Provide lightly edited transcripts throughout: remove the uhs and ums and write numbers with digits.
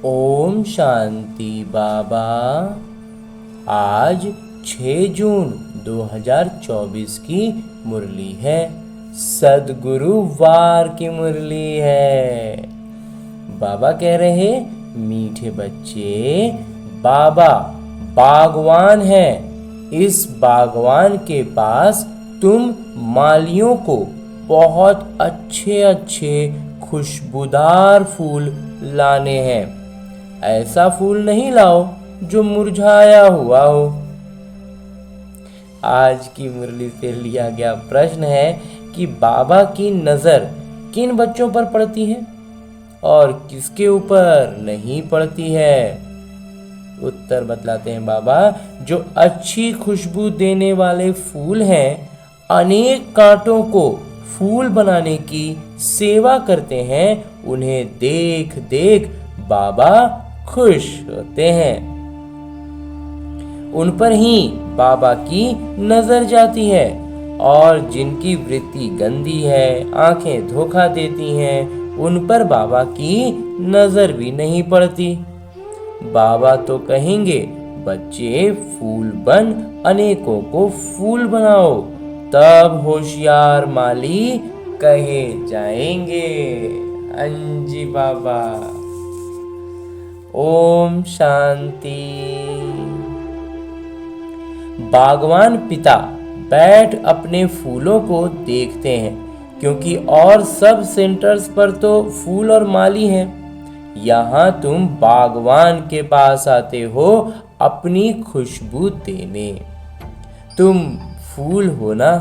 ओम शांति बाबा। आज 6 जून 2024 की मुरली है। सद्गुरुवार की मुरली है। बाबा कह रहे, मीठे बच्चे, बाबा बागवान है। इस बागवान के पास तुम मालियों को बहुत अच्छे अच्छे खुशबूदार फूल लाने हैं। ऐसा फूल नहीं लाओ जो मुरझाया हुआ हो। आज की मुरली से लिया गया प्रश्न है कि बाबा की नज़र किन बच्चों पर पड़ती है और किसके ऊपर नहीं पड़ती है। उत्तर बतलाते हैं बाबा। जो अच्छी खुशबू देने वाले फूल हैं, अनेक कांटों को फूल बनाने की सेवा करते हैं, उन्हें देख देख बाबा खुश होते हैं। उन पर ही बाबा की नजर जाती है और जिनकी वृत्ति गंदी है, आंखें धोखा देती हैं, उन पर बाबा की नजर भी नहीं पड़ती। बाबा तो कहेंगे, बच्चे फूल बन अनेकों को फूल बनाओ, तब होशियार माली कहे जाएंगे। अंजी बाबा। ओम शांति। बागवान पिता बैठ अपने फूलों को देखते हैं, क्योंकि और सब सेंटर्स पर तो फूल और माली हैं। यहाँ तुम बागवान के पास आते हो अपनी खुशबू देने। तुम फूल हो ना।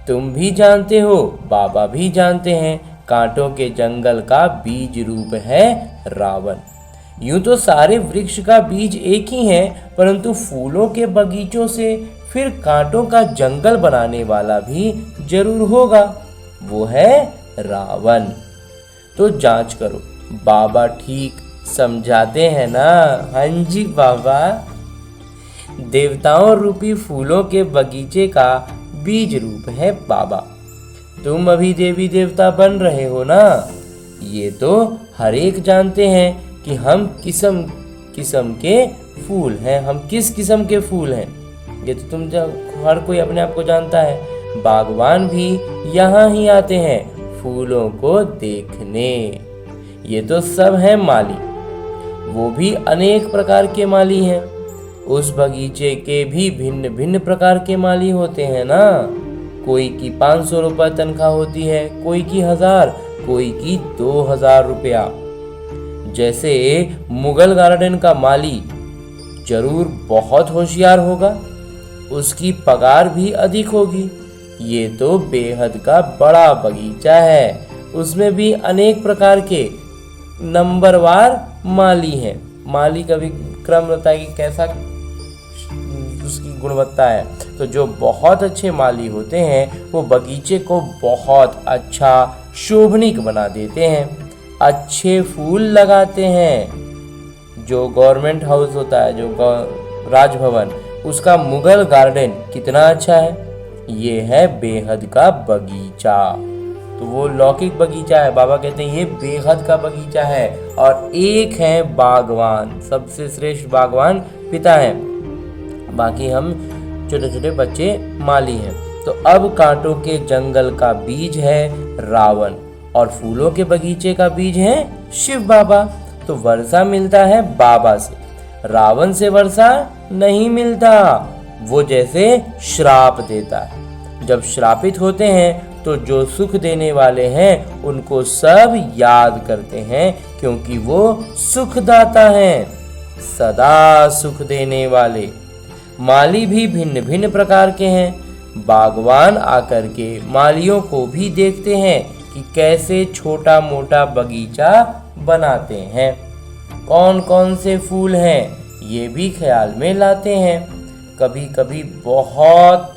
तुम भी जानते हो, बाबा भी जानते हैं, कांटों के जंगल का बीज रूप है रावण। यूं तो सारे वृक्ष का बीज एक ही है, परंतु फूलों के बगीचों से फिर कांटों का जंगल बनाने वाला भी जरूर होगा। वो है रावण। तो जांच करो, बाबा ठीक समझाते हैं ना। हाँ जी बाबा। देवताओं रूपी फूलों के बगीचे का बीज रूप है बाबा। तुम अभी देवी देवता बन रहे हो ना। ये तो हर एक जानते हैं कि हम किस्म किस्म के फूल हैं। हम किस किस्म के फूल हैं, ये तो तुम हर कोई अपने आप को जानता है। बागवान भी यहाँ ही आते हैं फूलों को देखने। ये तो सब हैं माली। वो भी अनेक प्रकार के माली हैं। उस बगीचे के भी भिन्न भिन्न प्रकार के माली होते हैं ना। कोई की 500 रुपये तनख्वाह होती है, कोई की 1000, कोई की 2000 रुपया। जैसे मुगल गार्डन का माली जरूर बहुत होशियार होगा, उसकी पगार भी अधिक होगी। ये तो बेहद का बड़ा बगीचा है, उसमें भी अनेक प्रकार के नंबरवार माली हैं। माली का भी क्रम रहता है कि कैसा उसकी गुणवत्ता है। तो जो बहुत अच्छे माली होते हैं, वो बगीचे को बहुत अच्छा शोभनीक बना देते हैं, अच्छे फूल लगाते हैं। जो गवर्नमेंट हाउस होता है, जो राजभवन, उसका मुगल गार्डन कितना अच्छा है। ये है बेहद का बगीचा। तो वो लौकिक बगीचा है, बाबा कहते हैं ये बेहद का बगीचा है। और एक है बागवान, सबसे श्रेष्ठ बागवान पिता है, बाकी हम छोटे छोटे बच्चे माली हैं। तो अब कांटों के जंगल का बीज है रावण और फूलों के बगीचे का बीज है शिव बाबा। तो वर्षा मिलता है बाबा से, रावण से वर्षा नहीं मिलता। वो जैसे श्राप देता है। जब श्रापित होते हैं तो जो सुख देने वाले हैं उनको सब याद करते हैं, क्योंकि वो सुखदाता हैं, सदा सुख देने वाले। माली भी भिन्न भिन्न प्रकार के हैं। बागवान आकर के मालियों को भी देखते हैं कि कैसे छोटा मोटा बगीचा बनाते हैं, कौन कौन से फूल हैं, ये भी ख्याल में लाते हैं। कभी कभी बहुत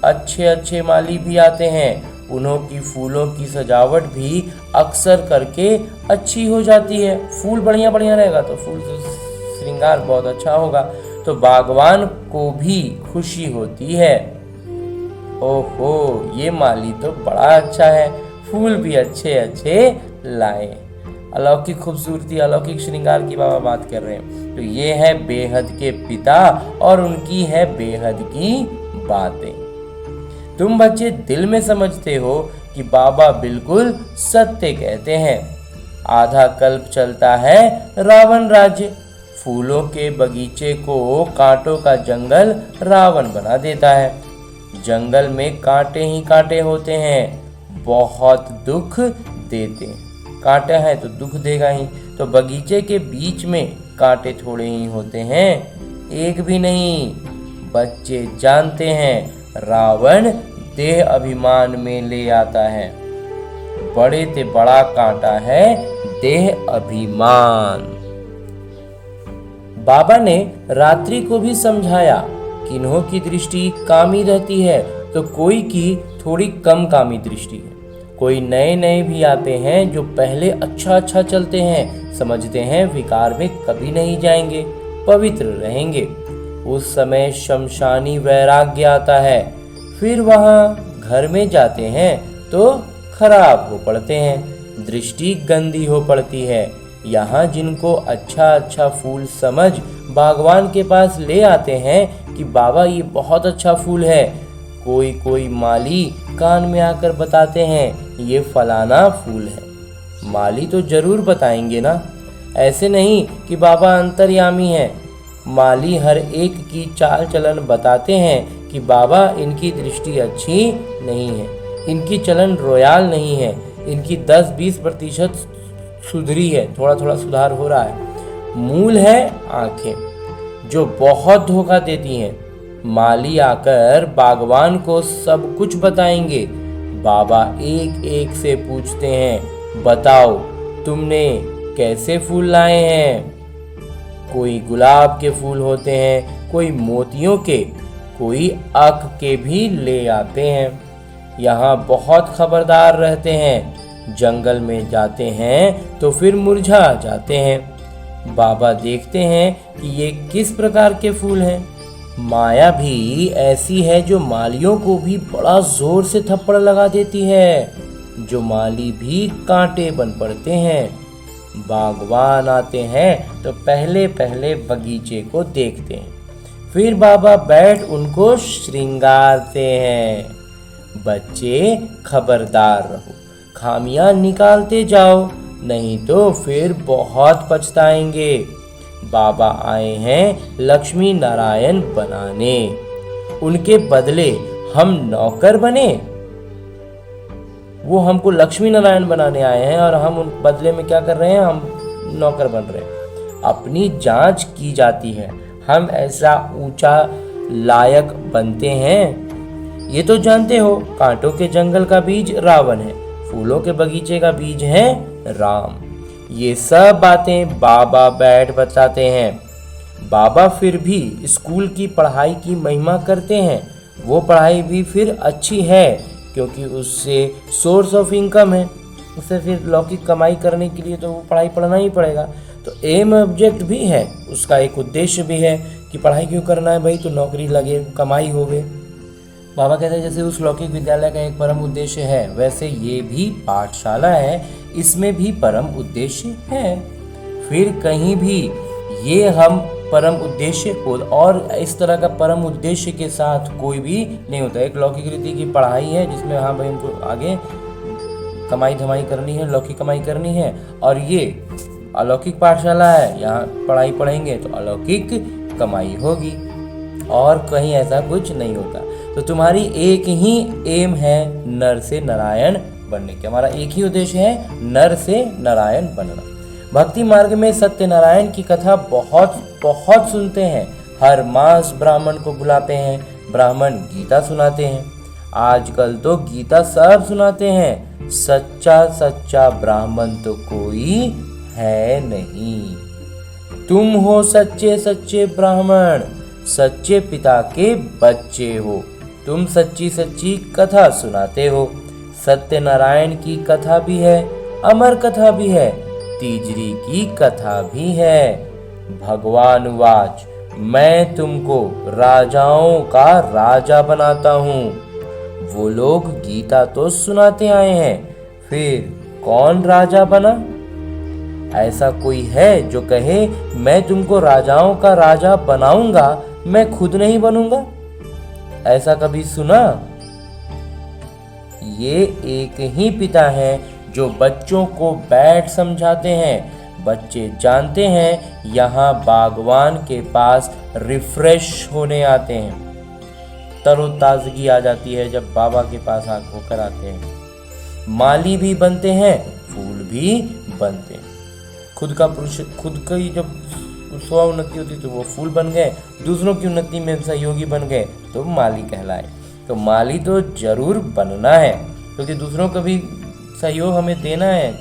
अच्छे अच्छे माली भी आते हैं, उन्हों की फूलों की सजावट भी अक्सर करके अच्छी हो जाती है। फूल बढ़िया बढ़िया रहेगा तो फूल श्रृंगार बहुत अच्छा होगा, तो बागवान को भी खुशी होती है। ओहो, ये माली तो बड़ा अच्छा है, फूल भी अच्छे अच्छे लाए। अलौकिक खूबसूरती, अलौकिक श्रृंगार की बाबा बात कर रहे हैं। तो ये है बेहद के पिता और उनकी है बेहद की बातें। तुम बच्चे दिल में समझते हो कि बाबा बिल्कुल सत्य कहते हैं। आधा कल्प चलता है रावण राज्य। फूलों के बगीचे को कांटों का जंगल रावण बना देता है। जंगल में कांटे ही कांटे होते हैं, बहुत दुख देते हैं। कांटे हैं तो दुख देगा ही। तो बगीचे के बीच में कांटे थोड़े ही होते हैं, एक भी नहीं। बच्चे जानते हैं रावण देह अभिमान में ले आता है। बड़े ते बड़ा कांटा है देह अभिमान। बाबा ने रात्रि को भी समझाया, किन्हों की दृष्टि कामी रहती है तो कोई की थोड़ी कम कामी दृष्टि है। कोई नए नए भी आते हैं जो पहले अच्छा अच्छा चलते हैं, समझते हैं विकार में कभी नहीं जाएंगे, पवित्र रहेंगे। उस समय शमशानी वैराग्य आता है। फिर वहाँ घर में जाते हैं तो खराब हो पड़ते हैं, दृष्टि गंदी हो पड़ती है। यहाँ जिनको अच्छा अच्छा फूल समझ बागवान के पास ले आते हैं कि बाबा ये बहुत अच्छा फूल है, कोई कोई माली कान में आकर बताते हैं ये फलाना फूल है। माली तो जरूर बताएंगे ना, ऐसे नहीं कि बाबा अंतर्यामी है। माली हर एक की चाल चलन बताते हैं कि बाबा इनकी दृष्टि अच्छी नहीं है, इनकी चलन रोयाल नहीं है, इनकी 10-20% सुधरी है, थोड़ा थोड़ा सुधार हो रहा है। मूल है आंखें जो बहुत धोखा देती हैं। माली आकर बागवान को सब कुछ बताएंगे। बाबा एक एक से पूछते हैं, बताओ तुमने कैसे फूल लाए हैं। कोई गुलाब के फूल होते हैं, कोई मोतियों के, कोई अक के भी ले आते हैं। यहाँ बहुत खबरदार रहते हैं। जंगल में जाते हैं तो फिर मुरझा जाते हैं। बाबा देखते हैं कि ये किस प्रकार के फूल हैं। माया भी ऐसी है जो मालियों को भी बड़ा जोर से थप्पड़ लगा देती है, जो माली भी कांटे बन पड़ते हैं। बागवान आते हैं तो पहले पहले बगीचे को देखते हैं, फिर बाबा बैठ उनको श्रृंगारते हैं। बच्चे खबरदार रहो, खामियां निकालते जाओ, नहीं तो फिर बहुत पछताएंगे। बाबा आए हैं लक्ष्मी नारायण बनाने, उनके बदले हम नौकर बने। वो हमको लक्ष्मी नारायण बनाने आए हैं और हम उन बदले में क्या कर रहे हैं, हम नौकर बन रहे हैं। अपनी जांच की जाती है, हम ऐसा ऊंचा लायक बनते हैं। ये तो जानते हो कांटों के जंगल का बीज रावण है, फूलों के बगीचे का बीज है राम। ये सब बातें बाबा बैठ बताते हैं। बाबा फिर भी स्कूल की पढ़ाई की महिमा करते हैं। वो पढ़ाई भी फिर अच्छी है क्योंकि उससे सोर्स ऑफ इनकम है, उससे फिर लौकिक कमाई करने के लिए तो वो पढ़ाई पढ़ना ही पड़ेगा। तो एम ऑब्जेक्ट भी है, उसका एक उद्देश्य भी है कि पढ़ाई क्यों करना है भाई, तो नौकरी लगे, कमाई होवे। बाबा कहते हैं जैसे उस लौकिक विद्यालय का एक परम उद्देश्य है, वैसे ये भी पाठशाला है, इसमें भी परम उद्देश्य है। फिर कहीं भी ये हम परम उद्देश्य को और इस तरह का परम उद्देश्य के साथ कोई भी नहीं होता। एक लौकिक रीति की पढ़ाई है जिसमें हाँ भाई हमको आगे कमाई धमाई करनी है, लौकिक कमाई करनी है, और ये अलौकिक पाठशाला है, यहाँ पढ़ाई पढ़ेंगे तो अलौकिक कमाई होगी, और कहीं ऐसा कुछ नहीं होता। तो तुम्हारी एक ही एम है नर से नारायण बनने की। हमारा एक ही उद्देश्य है नर से नारायण बनना। भक्ति मार्ग में सत्यनारायण की कथा बहुत बहुत सुनते हैं। हर मास ब्राह्मण को बुलाते हैं, ब्राह्मण गीता सुनाते हैं। आजकल तो गीता सब सुनाते हैं, सच्चा सच्चा ब्राह्मण तो कोई है नहीं। तुम हो सच्चे सच्चे ब्राह्मण, सच्चे पिता के बच्चे हो। तुम सच्ची सच्ची कथा सुनाते हो। सत्यनारायण की कथा भी है, अमर कथा भी है, तीजरी की कथा भी है। भगवान वाच, मैं तुमको राजाओं का राजा बनाता हूँ। वो लोग गीता तो सुनाते आए हैं, फिर कौन राजा बना? ऐसा कोई है जो कहे मैं तुमको राजाओं का राजा बनाऊंगा, मैं खुद नहीं बनूंगा? ऐसा कभी सुना? ये एक ही पिता हैं जो बच्चों को बैठ समझाते हैं। बच्चे जानते हैं यहाँ बागवान के पास रिफ्रेश होने आते हैं। तरोताजगी आ जाती है जब बाबा के पास होकर आते हैं। माली भी बनते हैं, फूल भी बनते हैं। खुद की जब स्व उन्नति होती तो वो फूल बन गए, दूसरों की उन्नति में सहयोगी बन गए तो माली कहलाए। तो माली तो जरूर बनना है, क्योंकि दूसरों को भी सहयोग हमें देना है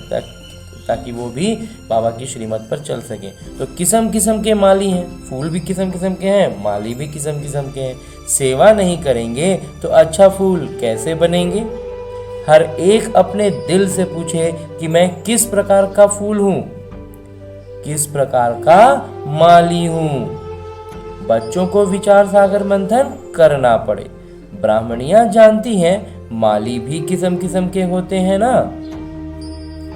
ताकि वो भी बाबा की श्रीमत पर चल सके। तो किस्म किस्म के माली हैं, फूल भी किस्म किस्म के हैं, माली भी किस्म किस्म के हैं। सेवा नहीं करेंगे तो अच्छा फूल कैसे बनेंगे? हर एक अपने दिल से पूछे कि मैं किस प्रकार का फूल हूं, किस प्रकार का माली हूं। बच्चों को विचार सागर मंथन करना पड़े। ब्राह्मणियां जानती हैं माली भी किस्म किस्म के होते हैं ना।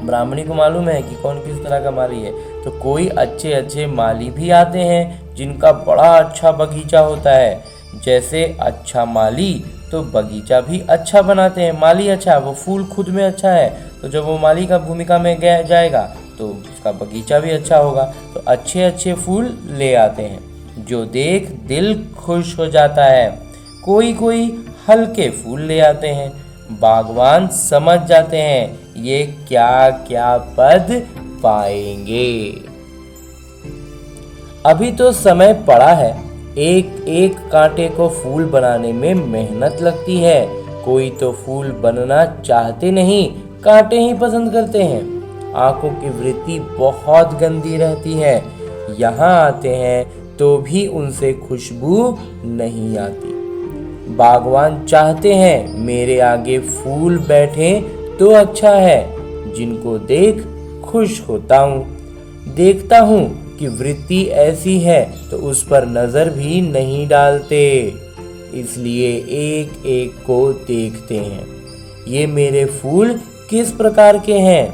ब्राह्मणी को मालूम है कि कौन किस तरह का माली है। तो कोई अच्छे अच्छे माली भी आते हैं जिनका बड़ा अच्छा बगीचा होता है। जैसे अच्छा माली तो बगीचा भी अच्छा बनाते हैं। माली अच्छा है, वो फूल खुद में अच्छा है, तो जब वो माली का भूमिका में जाएगा तो उसका बगीचा भी अच्छा होगा। तो अच्छे अच्छे फूल ले आते हैं जो देख दिल खुश हो जाता है। कोई कोई हल्के फूल ले आते हैं। बागवान समझ जाते हैं ये क्या क्या पद पाएंगे। अभी तो समय पड़ा है। एक एक कांटे को फूल बनाने में मेहनत लगती है। कोई तो फूल बनना चाहते नहीं, कांटे ही पसंद करते हैं। आंखों की वृत्ति बहुत गंदी रहती है। यहाँ आते हैं तो भी उनसे खुशबू नहीं आती। बागवान चाहते हैं मेरे आगे फूल बैठे तो अच्छा है, जिनको देख खुश होता हूँ। देखता हूँ कि वृत्ति ऐसी है तो उस पर नजर भी नहीं डालते, इसलिए एक एक को देखते हैं। ये मेरे फूल किस प्रकार के हैं,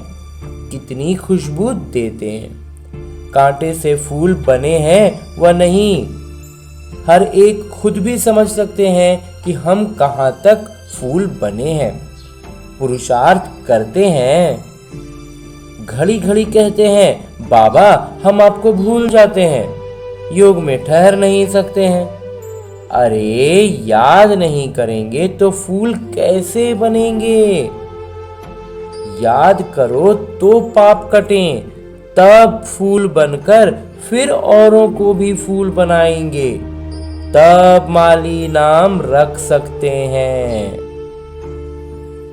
कितनी खुशबू देते हैं। कांटे से फूल बने हैं व नहीं, हर एक खुद भी समझ सकते हैं कि हम कहाँ तक फूल बने हैं। पुरुषार्थ करते हैं, घड़ी घड़ी कहते हैं बाबा हम आपको भूल जाते हैं, योग में ठहर नहीं सकते हैं। अरे याद नहीं करेंगे तो फूल कैसे बनेंगे? याद करो तो पाप कटें, तब फूल बनकर फिर औरों को भी फूल बनाएंगे, तब माली नाम रख सकते हैं।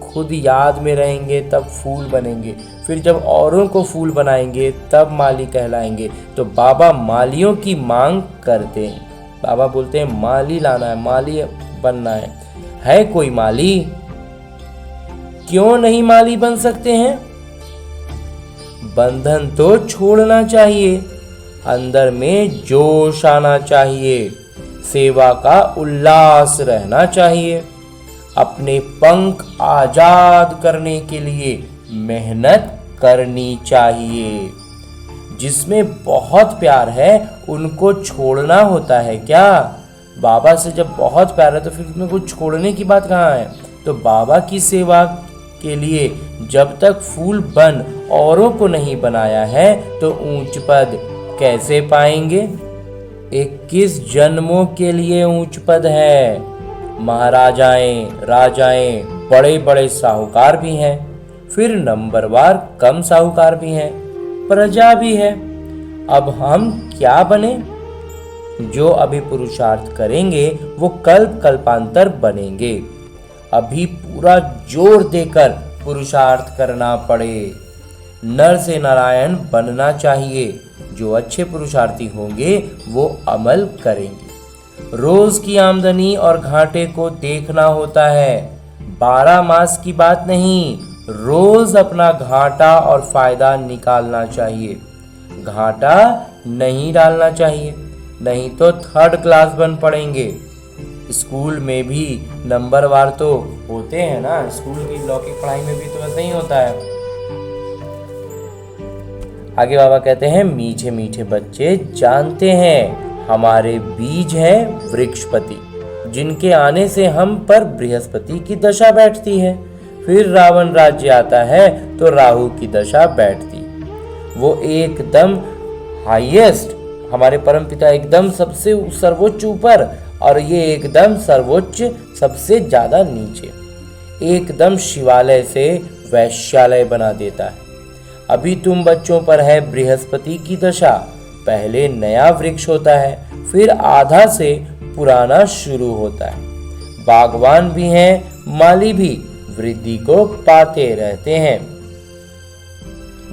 खुद याद में रहेंगे तब फूल बनेंगे, फिर जब औरों को फूल बनाएंगे तब माली कहलाएंगे। तो बाबा मालियों की मांग करते हैं। बाबा बोलते हैं माली लाना है, माली बनना है कोई माली? क्यों नहीं माली बन सकते हैं? बंधन तो छोड़ना चाहिए, अंदर में जोश आना चाहिए, सेवा का उल्लास रहना चाहिए। अपने पंख आजाद करने के लिए मेहनत करनी चाहिए। जिसमें बहुत प्यार है उनको छोड़ना होता है क्या? बाबा से जब बहुत प्यार है तो फिर उसमें कुछ छोड़ने की बात कहाँ है? तो बाबा की सेवा के लिए जब तक फूल बन औरों को नहीं बनाया है तो ऊंच पद कैसे पाएंगे? 21 जन्मों के लिए ऊंच पद है। महाराजाएं, राजाएं, बड़े बड़े साहूकार भी हैं, फिर नंबरवार कम साहूकार भी हैं, प्रजा भी है। अब हम क्या बने? जो अभी पुरुषार्थ करेंगे वो कल्प कल्पांतर बनेंगे। अभी पूरा जोर देकर पुरुषार्थ करना पड़े। नर से नारायण बनना चाहिए। जो अच्छे पुरुषार्थी होंगे वो अमल करेंगे। रोज की आमदनी और घाटे को देखना होता है। 12 मास की बात नहीं, रोज अपना घाटा और फायदा निकालना चाहिए। घाटा नहीं डालना चाहिए, नहीं तो 3rd क्लास बन पड़ेंगे। स्कूल में भी नंबरवार तो होते हैं ना, स्कूल की लौकिक पढ़ाई में भी तो ऐसा ही होता है। आगे बाबा कहते हैं, मीठे मीठे बच्चे जानते हैं हमारे बीज है वृक्षपति, जिनके आने से हम पर बृहस्पति की दशा बैठती है। फिर रावण राज्य आता है तो राहु की दशा बैठती। वो एकदम हाईएस्ट, हमारे परमपिता एकदम सबसे सर्वोच्च ऊपर, और ये एकदम सर्वोच्च सबसे ज्यादा नीचे, एकदम शिवालय से वैश्यालय बना देता है। अभी तुम बच्चों पर है बृहस्पति की दशा। पहले नया वृक्ष होता है, फिर आधा से पुराना शुरू होता है। बागवान भी हैं, माली भी वृद्धि को पाते रहते हैं।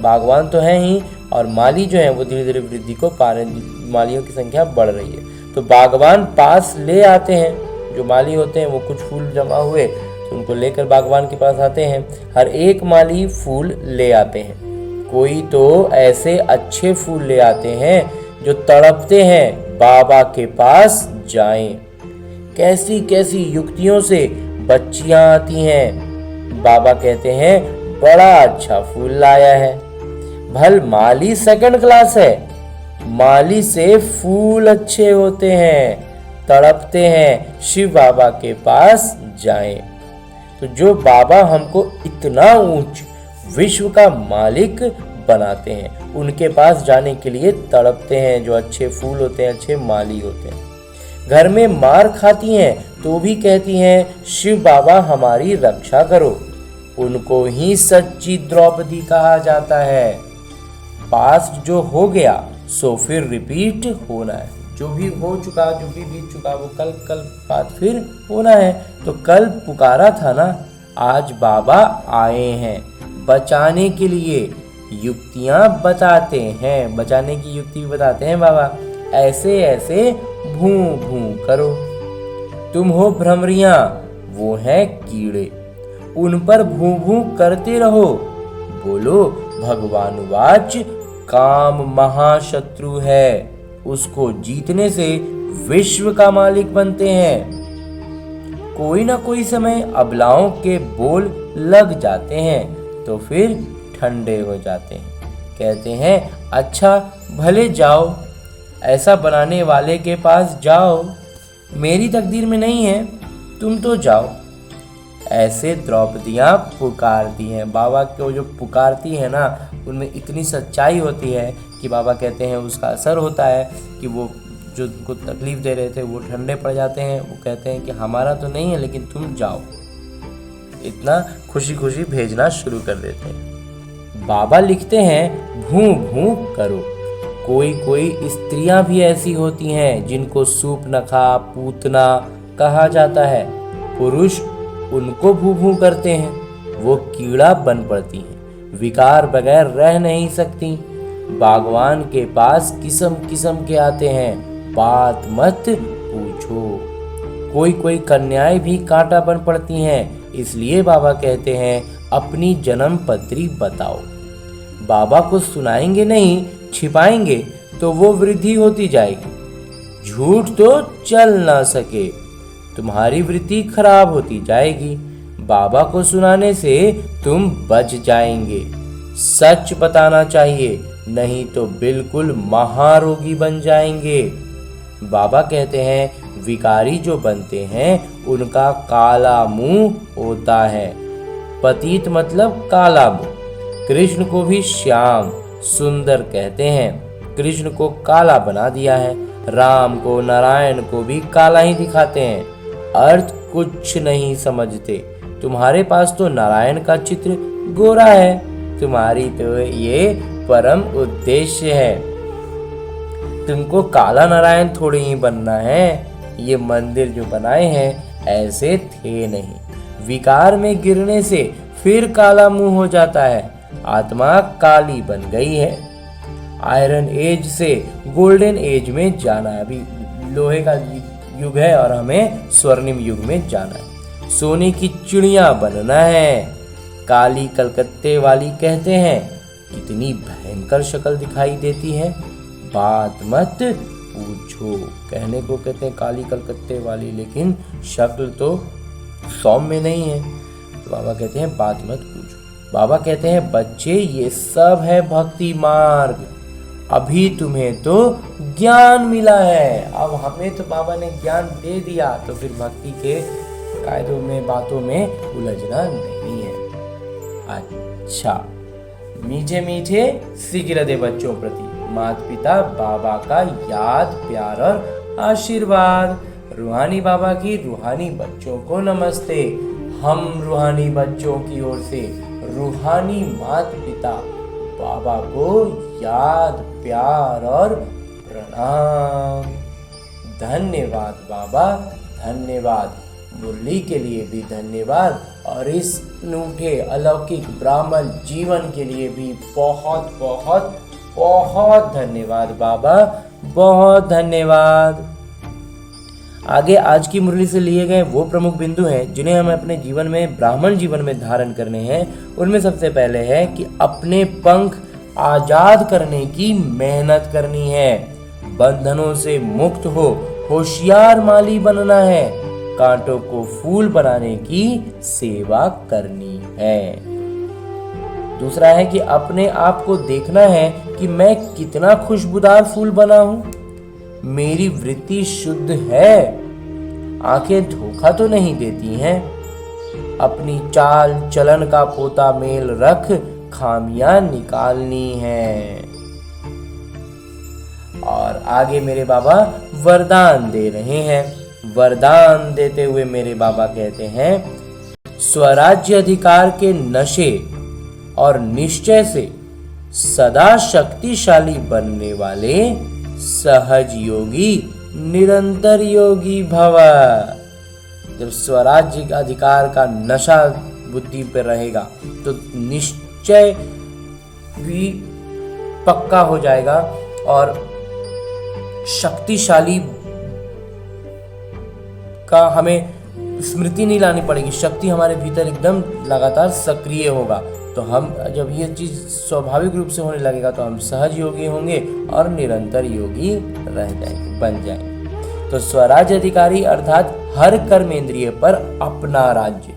बागवान तो हैं ही, और माली जो है वो धीरे धीरे वृद्धि को पा रहे हैं, मालियों की संख्या बढ़ रही है। तो बागवान पास ले आते हैं, जो माली होते हैं वो कुछ फूल जमा हुए तो उनको लेकर बागवान के पास आते हैं। हर एक माली फूल ले आते हैं। कोई तो ऐसे अच्छे फूल ले आते हैं जो तड़पते हैं बाबा के पास जाएं। कैसी कैसी युक्तियों से बच्चियां आती हैं। बाबा कहते हैं, बड़ा अच्छा फूल लाया है। भल माली सेकंड क्लास है, माली से फूल अच्छे होते हैं, तड़पते हैं शिव बाबा के पास जाएं। तो जो बाबा हमको इतना ऊंच विश्व का मालिक बनाते हैं, उनके पास जाने के लिए तड़पते हैं, जो अच्छे फूल होते हैं, अच्छे माली होते हैं। घर में मार खाती हैं तो भी कहती हैं, शिव बाबा हमारी रक्षा करो। उनको ही सच्ची द्रौपदी कहा जाता है। पास्ट जो हो गया सो फिर रिपीट होना है। जो भी हो चुका, जो भी बीत चुका, वो कल कल बात फिर होना है। तो कल पुकारा था ना, आज बाबा आए हैं बचाने के लिए। युक्तियां बताते हैं, बचाने की युक्ति भी बताते हैं बाबा। ऐसे ऐसे भू भू करो। तुम हो भ्रमरियां, वो हैं कीड़े, उन पर भू भू करते रहो। बोलो भगवान वाच, काम महाशत्रु है, उसको जीतने से विश्व का मालिक बनते हैं। कोई ना कोई समय अबलाओं के बोल लग जाते हैं तो फिर ठंडे हो जाते हैं। कहते हैं, अच्छा भले जाओ, ऐसा बनाने वाले के पास जाओ। मेरी तकदीर में नहीं है, तुम तो जाओ। ऐसे द्रौपदियाँ पुकारती हैं। बाबा को जो पुकारती है ना, उनमें इतनी सच्चाई होती है कि बाबा कहते हैं उसका असर होता है कि वो जो उनको तकलीफ दे रहे थे वो ठंडे पड़ जाते हैं। वो कहते हैं कि हमारा तो नहीं है, लेकिन तुम जाओ। इतना खुशी खुशी भेजना शुरू कर देते हैं। बाबा लिखते हैं, भू भू करो। कोई कोई स्त्रियां भी ऐसी होती हैं जिनको सूपनखा पूतना कहा जाता है। पुरुष उनको भू भू करते हैं, वो कीड़ा बन पड़ती हैं, विकार बगैर रह नहीं सकती। बागवान के पास किस्म किस्म के आते हैं, बात मत पूछो। कोई कोई कन्याएं भी कांटा बन पड़ती हैं, इसलिए बाबा कहते हैं, अपनी जन्म पत्री बताओ। बाबा को सुनाएंगे नहीं, छिपाएंगे तो वो वृद्धि होती जाएगी। झूठ तो चल ना सके, तुम्हारी वृत्ति खराब होती जाएगी। बाबा को सुनाने से तुम बच जाएंगे। सच बताना चाहिए, नहीं तो बिल्कुल महारोगी बन जाएंगे। बाबा कहते हैं, विकारी जो बनते हैं उनका काला मुंह होता है। पतित मतलब काला मुंह। कृष्ण को भी श्याम सुंदर कहते हैं, कृष्ण को काला बना दिया है। राम को, नारायण को भी काला ही दिखाते हैं, अर्थ कुछ नहीं समझते। तुम्हारे पास तो नारायण का चित्र गोरा है, तुम्हारी तो ये परम उद्देश्य है। तुमको काला नारायण थोड़ी ही बनना है। ये मंदिर जो बनाए हैं ऐसे थे नहीं। विकार में गिरने से फिर काला मुंह हो जाता है, आत्मा काली बन गई है। आयरन एज से गोल्डन एज में जाना है। अभी लोहे का युग है और हमें स्वर्णिम युग में जाना है। सोने की चिड़िया बनना है। काली कलकत्ते वाली कहते हैं, कितनी भयंकर शक्ल दिखाई देती है, बात मत पूछो। कहने को कहते हैं काली कलकत्ते वाली, लेकिन शक्ल तो सौम्य नहीं है। तो बाबा कहते हैं बात मत पूछो। बाबा कहते हैं बच्चे ये सब है भक्ति मार्ग, अभी तुम्हें तो ज्ञान मिला है। अब हमें तो बाबा ने ज्ञान दे दिया, तो फिर भक्ति के कायदों में बातों में उलझना नहीं है। अच्छा, मीठे मीठे सिगिरदे बच्चों प्रति माता पिता बाबा का याद प्यार और आशीर्वाद। रूहानी बाबा की रूहानी बच्चों को नमस्ते। हम रूहानी बच्चों की ओर से रूहानी माता पिता बाबा को याद प्यार और प्रणाम। धन्यवाद बाबा, धन्यवाद। मुरली के लिए भी धन्यवाद और इस अनूठे अलौकिक ब्राह्मण जीवन के लिए भी बहुत बहुत बहुत धन्यवाद बाबा, बहुत धन्यवाद। आगे आज की मुरली से लिए गए वो प्रमुख बिंदु हैं जिन्हें हमें अपने जीवन में, ब्राह्मण जीवन में धारण करने हैं। उनमें सबसे पहले है कि अपने पंख आजाद करने की मेहनत करनी है, बंधनों से मुक्त हो होशियार माली बनना है, कांटों को फूल बनाने की सेवा करनी है। दूसरा है कि अपने आप को देखना है कि मैं कितना खुशबूदार फूल बना हूं, मेरी वृत्ति शुद्ध है, आंखें धोखा तो नहीं देती हैं, अपनी चाल चलन का पोता मेल रख खामियां निकालनी है। और आगे मेरे बाबा वरदान दे रहे हैं। वरदान देते हुए मेरे बाबा कहते हैं, स्वराज्य अधिकार के नशे और निश्चय से सदा शक्तिशाली बनने वाले सहज योगी निरंतर योगी भव। जब स्वराज्य अधिकार का नशा बुद्धि पर रहेगा तो निश्चय भी पक्का हो जाएगा और शक्तिशाली का हमें स्मृति नहीं लानी पड़ेगी, शक्ति हमारे भीतर एकदम लगातार सक्रिय होगा। तो हम जब ये चीज स्वाभाविक रूप से होने लगेगा तो हम सहज योगी होंगे और निरंतर योगी रह जाएंगे, बन जाएंगे। तो स्वराज्य अधिकारी अर्थात हर कर्मेंद्रिय पर अपना राज्य,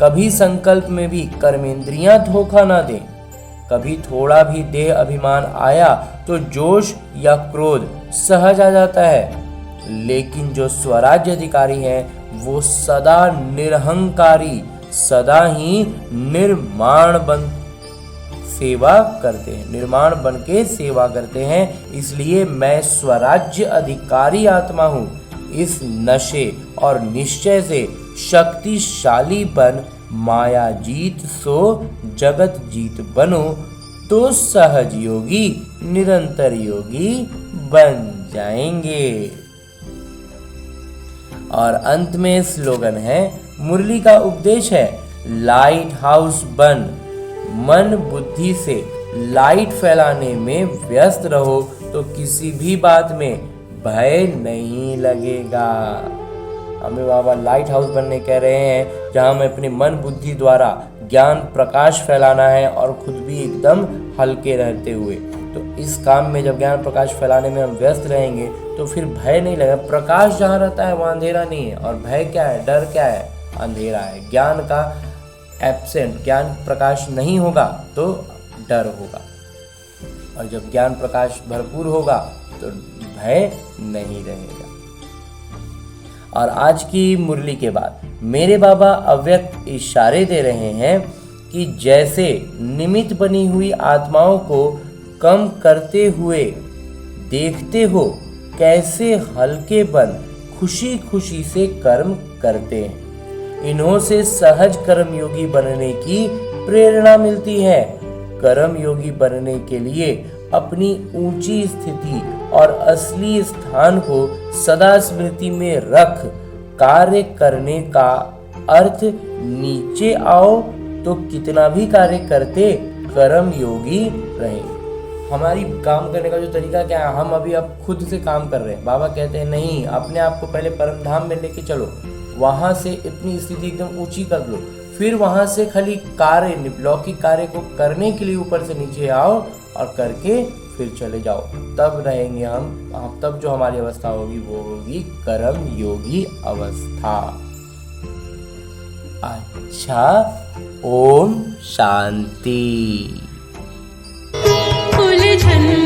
कभी संकल्प में भी कर्मेंद्रियां धोखा ना दें। कभी थोड़ा भी देह अभिमान आया तो जोश या क्रोध सहज आ जाता है, लेकिन जो स्वराज्य अधिकारी हैं वो सदा निरहंकारी, सदा ही निर्माण बन सेवा करते हैं, निर्माण बन के सेवा करते हैं। इसलिए मैं स्वराज्य अधिकारी आत्मा हूँ। इस नशे और निश्चय से शक्तिशाली बन माया जीत सो जगत जीत बनो, तो सहज योगी निरंतर योगी बन जाएंगे। और अंत में स्लोगन है, मुरली का उपदेश है, लाइट हाउस बन, मन बुद्धि से लाइट फैलाने में व्यस्त रहो तो किसी भी बात में भय नहीं लगेगा। हमें बाबा लाइट हाउस बनने कह रहे हैं, जहां हमें अपने मन बुद्धि द्वारा ज्ञान प्रकाश फैलाना है और खुद भी एकदम हल्के रहते हुए। तो इस काम में जब ज्ञान प्रकाश फैलाने में हम व्यस्त रहेंगे तो फिर भय नहीं लगेगा। प्रकाश जहाँ रहता है वहाँ अंधेरा नहीं है, और भय क्या है, डर क्या है, अंधेरा है। ज्ञान का एब्सेंट, ज्ञान प्रकाश नहीं होगा तो डर होगा, और जब ज्ञान प्रकाश भरपूर होगा तो भय नहीं रहेगा। और आज की मुरली के बाद मेरे बाबा अव्यक्त इशारे दे रहे हैं कि जैसे निमित्त बनी हुई आत्माओं को कम करते हुए देखते हो, कैसे हल्के बन खुशी खुशी से कर्म करते हैं। इन्हों से सहज कर्म योगी बनने की प्रेरणा मिलती है। कर्म योगी बनने के लिए अपनी ऊंची स्थिति और असली स्थान को सदा स्मृति में रख कार्य करने का अर्थ, नीचे आओ तो कितना भी कार्य करते कर्म योगी रहेंगे। हमारी काम करने का जो तरीका क्या है, हम अभी अब खुद से काम कर रहे हैं। बाबा कहते हैं नहीं, अपने आप को पहले परम धाम में लेके चलो, वहां से अपनी स्थिति एकदम ऊंची कर लो, फिर वहां से खाली कार्य, लौकिक कार्य को करने के लिए ऊपर से नीचे आओ और करके फिर चले जाओ, तब रहेंगे हम। तब जो हमारी अवस्था होगी वो होगी कर्म योगी अवस्था। अच्छा, ओम शांति। उलझन